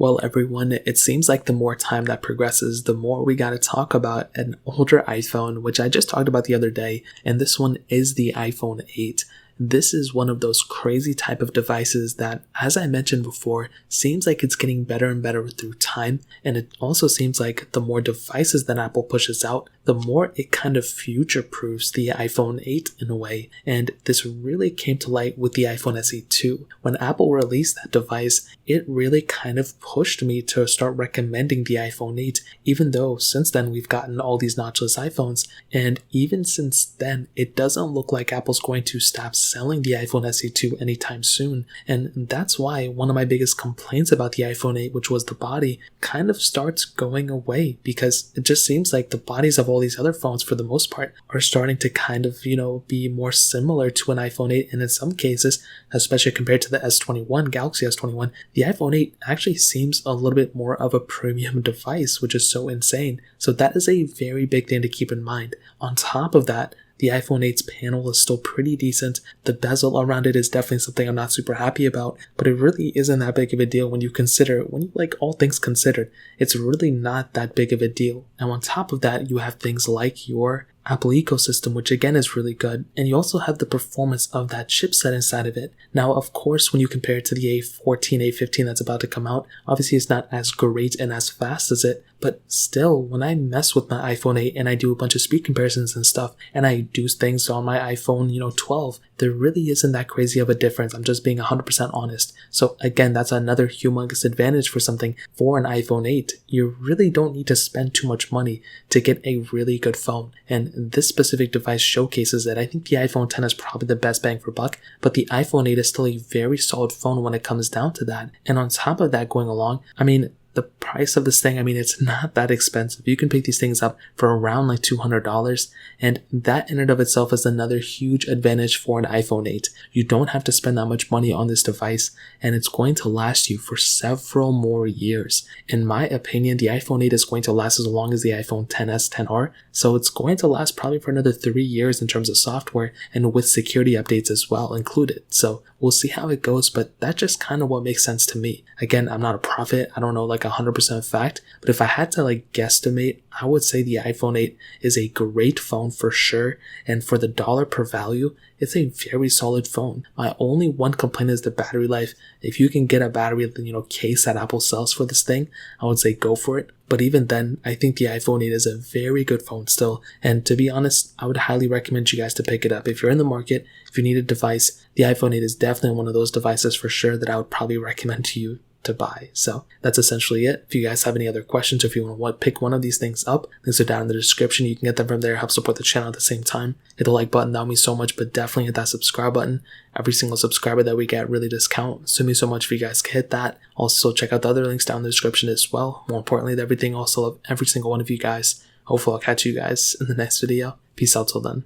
Well, everyone, it seems like the more time that progresses, the more we gotta talk about an older iPhone, which I just talked about the other day, and this one is the iPhone 8. This is one of those crazy type of devices that, as I mentioned before, seems like it's getting better and better through time, and it also seems like the more devices that Apple pushes out, the more it kind of future-proofs the iPhone 8 in a way, and this really came to light with the iPhone SE 2. When Apple released that device, it really kind of pushed me to start recommending the iPhone 8, even though since then we've gotten all these notchless iPhones, and even since then, it doesn't look like Apple's going to stop selling the iPhone SE 2 anytime soon, and that's why one of my biggest complaints about the iPhone 8, which was the body, kind of starts going away, because it just seems like the bodies of all these other phones, for the most part, are starting to kind of, be more similar to an iPhone 8, and in some cases, especially compared to the S21, Galaxy S21, the iPhone 8 actually seems a little bit more of a premium device, which is so insane. So that is a very big thing to keep in mind. On top of that, the iPhone 8's panel is still pretty decent. The bezel around it is definitely something I'm not super happy about, but it really isn't that big of a deal when you all things considered, it's really not that big of a deal. Now on top of that, you have things like your Apple ecosystem, which again is really good, and you also have the performance of that chipset inside of it. Now, of course, when you compare it to the A14, A15 that's about to come out, obviously it's not as great and as fast as it, but still, when I mess with my iPhone 8 and I do a bunch of speed comparisons and stuff, and I do things on my iPhone, 12, there really isn't that crazy of a difference. I'm just being 100% honest. So again, that's another humongous advantage for an iPhone 8. You really don't need to spend too much money to get a really good phone. And this specific device showcases that. I think the iPhone 10 is probably the best bang for buck, but the iPhone 8 is still a very solid phone when it comes down to that. And on top of that going along, the price of this thing, it's not that expensive. You can pick these things up for around like $200, and that in and of itself is another huge advantage for an iPhone 8. You don't have to spend that much money on this device, and it's going to last you for several more years. In my opinion, the iPhone 8 is going to last as long as the iPhone XS, XR, so it's going to last probably for another 3 years in terms of software, and with security updates as well included. So we'll see how it goes, but that's just kind of what makes sense to me. Again, I'm not a prophet. I don't know 100% fact, but if I had to guesstimate, I would say the iPhone 8 is a great phone for sure, and for the dollar per value, it's a very solid phone. My only one complaint is the battery life. If you can get a battery, case that Apple sells for this thing, I would say go for it. But even then, I think the iPhone 8 is a very good phone still, and to be honest, I would highly recommend you guys to pick it up. If you're in the market, if you need a device, the iPhone 8 is definitely one of those devices for sure that I would probably recommend to you to buy. So that's essentially it. If you guys have any other questions, or if you want to pick one of these things up, links are down in the description. You can get them from there, help support the channel at the same time. Hit the like button, that would mean so much, but definitely hit that subscribe button. Every single subscriber that we get really does count, so it means so much if you guys can hit that. Also check out the other links down in the description as well. More importantly, everything also of every single one of you guys. Hopefully I'll catch you guys in the next video. Peace out till then.